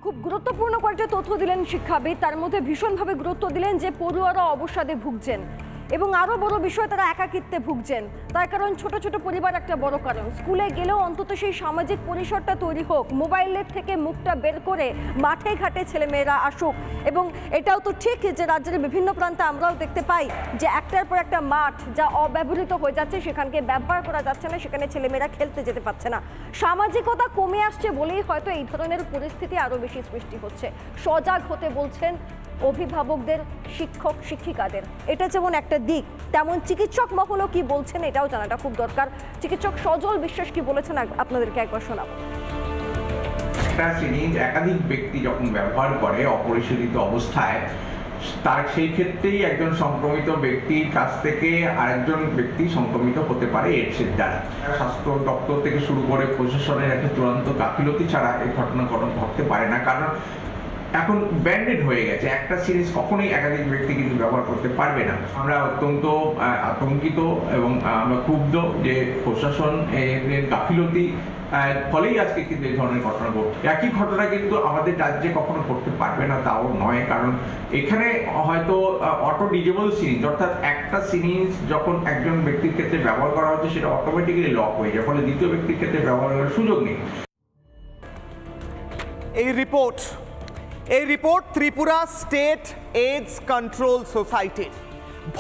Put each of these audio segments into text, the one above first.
খুব গুরুত্বপূর্ণ কয়েকটা তথ্য দিলেন শিক্ষাবিদ। তার মধ্যে ভীষণভাবে গুরুত্ব দিলেন যে পড়ুয়ারা অবসাদে ভুগছেন এবং আরও বড় বিষয় তারা একাকিত্বে ভুগছেন। তার কারণ ছোট ছোট পরিবার একটা বড় কারণ। স্কুলে গেলেও অন্তত সেই সামাজিক পরিসরটা তৈরি হোক, মোবাইলের থেকে মুখটা বের করে মাঠে ঘাটে ছেলেমেয়েরা আসুক। এবং এটাও তো ঠিক যে রাজ্যের বিভিন্ন প্রান্তে আমরাও দেখতে পাই যে একটার পর একটা মাঠ যা অব্যবহৃত হয়ে যাচ্ছে, সেখানকে ব্যবহার করা যাচ্ছে না, সেখানে ছেলেমেয়েরা খেলতে যেতে পারছে না। সামাজিকতা কমে আসছে বলেই হয়তো এই ধরনের পরিস্থিতি আরও বেশি সৃষ্টি হচ্ছে। সজাগ হতে বলছেন অভিভাবকদের, শিক্ষক শিক্ষিকাদের। এটা যেমন একটা দিক, তেমন চিকিৎসক মহলও কি বলছেন এটাও জানাটা খুব দরকার। চিকিৎসক সজল বিশ্বাস কি বলেছেন আপনাদেরকে একবার শোনাবো। একটা সিরিঞ্জ একাধিক ব্যক্তি যখন ব্যবহার করে অপরিশোধিত অবস্থায়, তার সেই ক্ষেত্রেই একজন সংক্রমিত ব্যক্তির কাছ থেকে আরেকজন ব্যক্তি সংক্রমিত হতে পারে এইডসের দ্বারা। স্বাস্থ্য দপ্তর থেকে শুরু করে প্রশাসনের একটা চূড়ান্ত গাফিলতি ছাড়া এই ঘটনা ঘটতে পারে না, কারণ এখন ব্যান্ডেড হয়ে গেছে। একটা সিরিজ কখনোই একাধিক ব্যক্তি কিন্তু ব্যবহার করতে পারবে না। আমরা অত্যন্ত আতঙ্কিত এবং আমরা ক্ষুব্ধ যে প্রশাসন এর গাফিলতি ফলেই আজকে কিন্তু এই ধরনের ঘটনা ঘটছে। একই ঘটনা কিন্তু আমাদের রাজ্যে কখনো ঘটতে পারবে না তাও নয়, কারণ এখানে হয়তো অটো ডিজেবল সিরিজ, অর্থাৎ একটা সিরিজ যখন একজন ব্যক্তির ক্ষেত্রে ব্যবহার করা হচ্ছে সেটা অটোমেটিক্যালি লক হয়ে যায়, ফলে দ্বিতীয় ব্যক্তির ক্ষেত্রে ব্যবহার করার সুযোগ নেই। এই report Tripura state AIDS control সোসাইটির।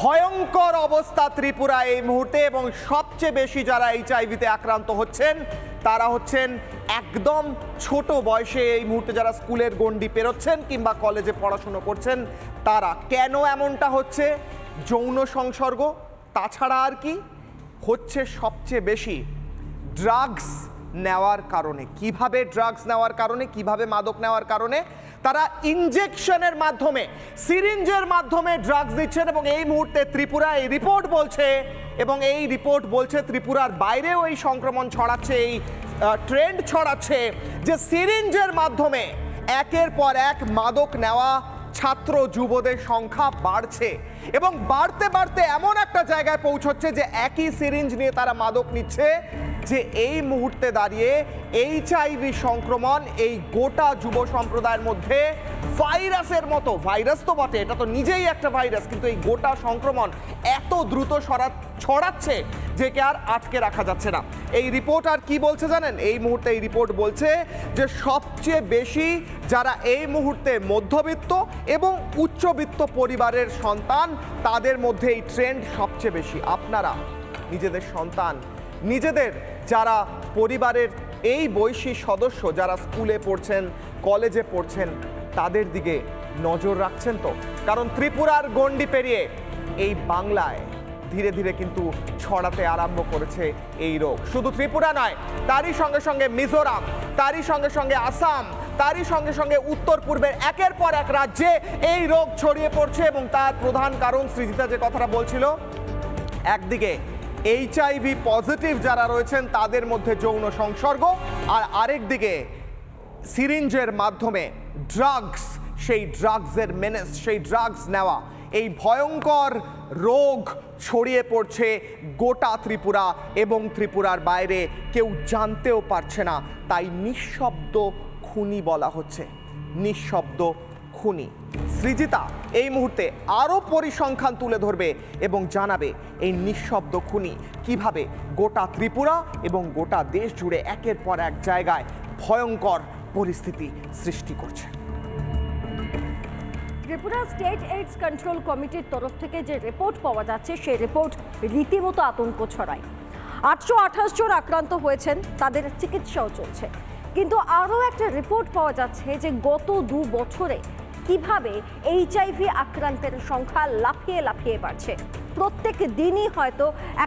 ভয়ঙ্কর অবস্থা ত্রিপুরা এই মুহূর্তে, এবং সবচেয়ে বেশি যারা এইচআইভিতে আক্রান্ত হচ্ছেন তারা হচ্ছেন একদম ছোট বয়সে, এই মুহূর্তে যারা স্কুলের গণ্ডি পেরোচ্ছেন কিংবা কলেজে পড়াশুনো করছেন তারা। কেন এমনটা হচ্ছে? যৌন সংসর্গ, তাছাড়া আর কি হচ্ছে? সবচেয়ে বেশি ড্রাগস নেওয়ার কারণে। কিভাবে ড্রাগস নেওয়ার কারণে, কিভাবে মাদক নেওয়ার কারণে? তারা ইনজেকশনের মাধ্যমে, সিরিঞ্জের মাধ্যমে ড্রাগস দিচ্ছেন। এবং এই মুহূর্তে ত্রিপুরা, এই রিপোর্ট বলছে ত্রিপুরার বাইরেও এই সংক্রমণ ছড়াচ্ছে, এই ট্রেন্ড ছড়াচ্ছে যে সিরিঞ্জের মাধ্যমে একের পর এক মাদক নেওয়া ছাত্র যুবদের সংখ্যা বাড়ছে, এবং বাড়তে বাড়তে এমন একটা জায়গায় পৌঁছচ্ছে যে একই সিরিঞ্জ নিয়ে তারা মাদক নিচ্ছে, যে এই মুহূর্তে দাঁড়িয়ে এইচআইভি সংক্রমণ এই গোটা যুব সম্প্রদায়ের মধ্যে ভাইরাসের মতো, ভাইরাস তো বটে, এটা তো নিজেই একটা ভাইরাস, কিন্তু এই গোটা সংক্রমণ এত দ্রুত ছড়াচ্ছে যে কে আর আটকে রাখা যাচ্ছে না। এই রিপোর্ট আর কি বলছে জানেন? এই মুহূর্তে এই রিপোর্ট বলছে যে সবচেয়ে বেশি যারা এই মুহূর্তে মধ্যবিত্ত এবং উচ্চবিত্ত পরিবারের সন্তান, তাদের মধ্যে এই ট্রেন্ড সবচেয়ে বেশি। আপনারা নিজেদের সন্তান, নিজেদের যারা পরিবারের এই বয়সী সদস্য যারা স্কুলে পড়ছেন, কলেজে পড়ছেন, তাদের দিকে নজর রাখছেন তো? কারণ ত্রিপুরার গণ্ডি পেরিয়ে এই বাংলায় ধীরে ধীরে কিন্তু ছড়াতে আরম্ভ করেছে এই রোগ। শুধু ত্রিপুরা নয়, তারই সঙ্গে সঙ্গে মিজোরাম, তারই সঙ্গে সঙ্গে আসাম, তারই সঙ্গে সঙ্গে উত্তর পূর্বের একের পর এক রাজ্যে এই রোগ ছড়িয়ে পড়ছে। এবং তার প্রধান কারণ সৃজিতা যে কথাটা বলছিল, একদিকে এইচআইভি পজিটিভ যারা রয়েছেন তাদের মধ্যে যৌন সংসর্গ, আর আরেকদিকে সিরিঞ্জের মাধ্যমে ড্রাগস, সেই ড্রাগসের মেনেস, সেই ড্রাগস নেওয়া, এই ভয়ঙ্কর রোগ ছড়িয়ে পড়ছে গোটা ত্রিপুরা এবং ত্রিপুরার বাইরে। কেউ জানতেও পারছে না, তাই নিঃশব্দ খুনি বলা হচ্ছে, নিঃশব্দ খুনি। সৃজিতা এই মুহূর্তে আরও পরিসংখ্যান তুলে ধরবে এবং জানাবে এই নিঃশব্দ খুনি কিভাবে গোটা ত্রিপুরা এবং গোটা দেশ জুড়ে একের পর এক জায়গায় ভয়ঙ্কর পরিস্থিতি সৃষ্টি করছে। ত্রিপুরা স্টেট এইডস কন্ট্রোল কমিটির তরফ থেকে যে রিপোর্ট পাওয়া যাচ্ছে, সেই রিপোর্ট রীতিমতো আতঙ্ক ছড়ায়। 828 জন আক্রান্ত হয়েছেন, তাদের চিকিৎসাও চলছে। কিন্তু আরও একটা রিপোর্ট পাওয়া যাচ্ছে যে গত 2 বছরে কিভাবে এইচআইভি আক্রান্তের সংখ্যা লাফিয়ে লাফিয়ে বাড়ছে। প্রত্যেক দিনই হয়তো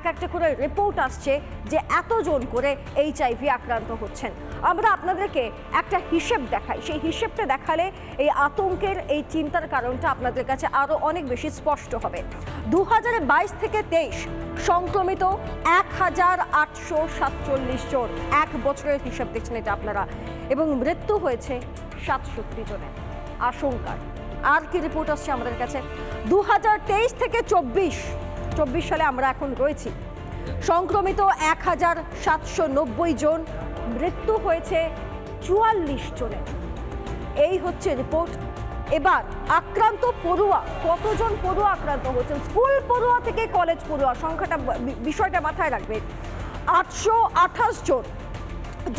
একটা করে রিপোর্ট আসছে যে এতজন করে এইচআইভি আক্রান্ত হচ্ছেন। আমরা আপনাদেরকে একটা হিসেব দেখাই, সেই হিসেবটা দেখালে এই আতঙ্কের, এই চিন্তার কারণটা আপনাদের কাছে আরও অনেক বেশি স্পষ্ট হবে। 2022 থেকে 23 সংক্রমিত 1847 জন, 1 বছরের হিসাব দেখছেন এটা আপনারা, এবং মৃত্যু হয়েছে 67 জনের। আশঙ্কার আর কি রিপোর্ট আসছে আমাদের কাছে? 2023 থেকে 24 সালে আমরা এখন রয়েছি, সংক্রমিত 1790 জন, মৃত্যু হয়েছে 44 জনের। এই হচ্ছে রিপোর্ট। এবার আক্রান্ত পড়ুয়া, কতজন পড়ুয়া আক্রান্ত হচ্ছেন, স্কুল পড়ুয়া থেকে কলেজ পড়ুয়া, সংখ্যাটা বিষয়টা মাথায় রাখবেন 828 জন।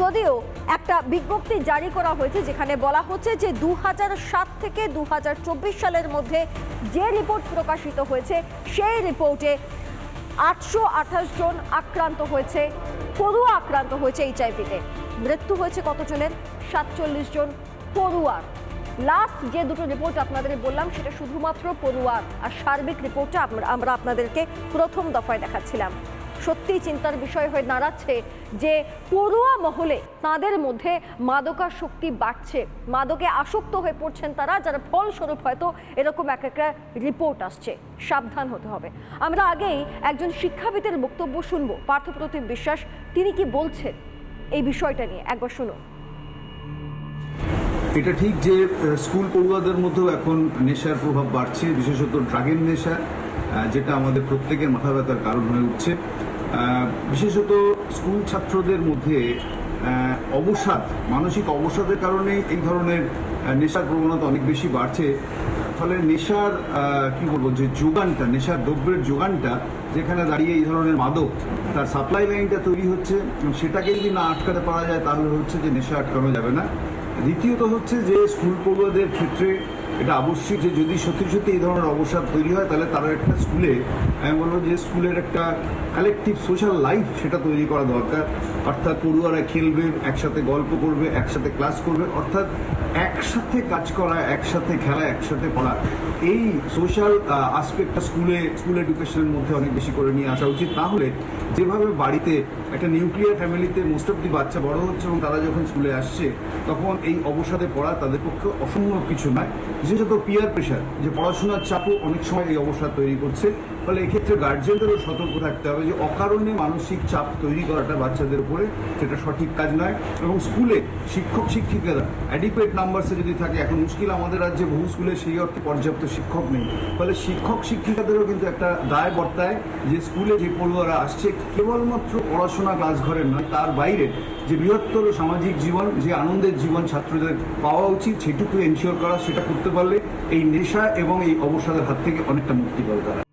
যদিও একটা বিজ্ঞপ্তি জারি করা হয়েছে যেখানে বলা হচ্ছে যে 2007 থেকে 2024 সালের মধ্যে যে রিপোর্ট প্রকাশিত হয়েছে সেই রিপোর্টে 828 জন আক্রান্ত হয়েছে, পড়ুয়া আক্রান্ত হয়েছে এইচআইভিতে। মৃত্যু হয়েছে কতজনের? 47 জন পড়ুয়ার। লাস্ট যে দুটো রিপোর্ট আপনাদের বললাম সেটা শুধুমাত্র পড়ুয়ার, আর সার্বিক রিপোর্টটা আমরা আপনাদেরকে প্রথম দফায় দেখাচ্ছিলাম। সত্যি চিন্তার বিষয় হয়ে দাঁড়াচ্ছে যে পড়ুয়া মহলে তাদের মধ্যে মাদকাসক্তি বাড়ছে, মাদকে আসক্ত হয়ে পড়ছেন তারা, যার ফলস্বরূপ হয়তো এরকম একটা রিপোর্ট আসছে। সাবধান হতে হবে। আমরা আগেই একজন শিক্ষাবিদের বক্তব্য শুনবো, পার্থপ্রতিম বিশ্বাস, তিনি কি বলছেন এই বিষয়টা নিয়ে, একবার শুনুন। এটা ঠিক যে স্কুল পড়ুয়াদের মধ্যেও এখন নেশার প্রভাব বাড়ছে, বিশেষত ড্রাগের নেশা, যেটা আমাদের প্রত্যেকের মাথা ব্যথার কারণ হয়ে উঠছে। বিশেষত স্কুল ছাত্রদের মধ্যে অবসাদ, মানসিক অবসাদের কারণে এই ধরনের নেশার প্রবণতা অনেক বেশি বাড়ছে। ফলে নেশার কি বলবো যে যোগানটা, নেশার দ্রব্যের যোগানটা যেখানে দাঁড়িয়ে এই ধরনের মাদক তার সাপ্লাই লাইনটা তৈরি হচ্ছে, সেটাকে যদি না আটকাতে পারা যায় তাহলে হচ্ছে যে নেশা আটকানো যাবে না। দ্বিতীয়ত হচ্ছে যে স্কুল পড়ুয়াদের ক্ষেত্রে এটা আবশ্যক যে যদি সত্যি সত্যি এই ধরনের অবসাদ তৈরি হয় তাহলে তারা একটা স্কুলে, আমি বলবো যে স্কুলের একটা কালেকটিভ সোশ্যাল লাইফ সেটা তৈরি করা দরকার। অর্থাৎ পড়ুয়ারা খেলবে, একসাথে গল্প করবে, একসাথে ক্লাস করবে, অর্থাৎ একসাথে কাজ করা, একসাথে খেলা, একসাথে পড়া, এই সোশ্যাল আসপেক্টটা স্কুল এডুকেশনের মধ্যে অনেক বেশি করে নিয়ে আসা উচিত। তাহলে যেভাবে বাড়িতে একটা নিউক্লিয়ার ফ্যামিলিতে মোস্ট অফ দি বাচ্চা বড় হচ্ছে এবং তারা যখন স্কুলে আসছে তখন এই অবসাদে পড়া তাদের পক্ষে অসম্ভব কিছু নয়। বিশেষত পিয়ার প্রেশার, যে পড়াশোনার চাপও অনেক সময় এই অবসাদ তৈরি করছে। ফলে এক্ষেত্রে গার্জিয়ানদেরও সতর্ক থাকতে হবে যে অকারণে মানসিক চাপ তৈরি করাটা বাচ্চাদের উপরে সেটা সঠিক কাজ নয়। এবং স্কুলে শিক্ষক শিক্ষিকারা অ্যাডিকুয়েট নাম্বারসে যদি থাকে, এখন মুশকিল আমাদের রাজ্যে বহু স্কুলে সেই অর্থে পর্যাপ্ত শিক্ষক নেই। ফলে শিক্ষক শিক্ষিকাদেরও কিন্তু একটা দায় বর্তায় যে স্কুলে যে পড়ুয়ারা আসছে কেবলমাত্র পড়াশোনা ক্লাস ঘরের নয়, তার বাইরে যে বৃহত্তর সামাজিক জীবন, যে আনন্দের জীবন ছাত্রদের পাওয়া উচিত সেটুকু এনশিওর করা। সেটা করতে পারলে এই নেশা এবং এই অবসাদের হাত থেকে অনেকটা মুক্তি পাবে তারা।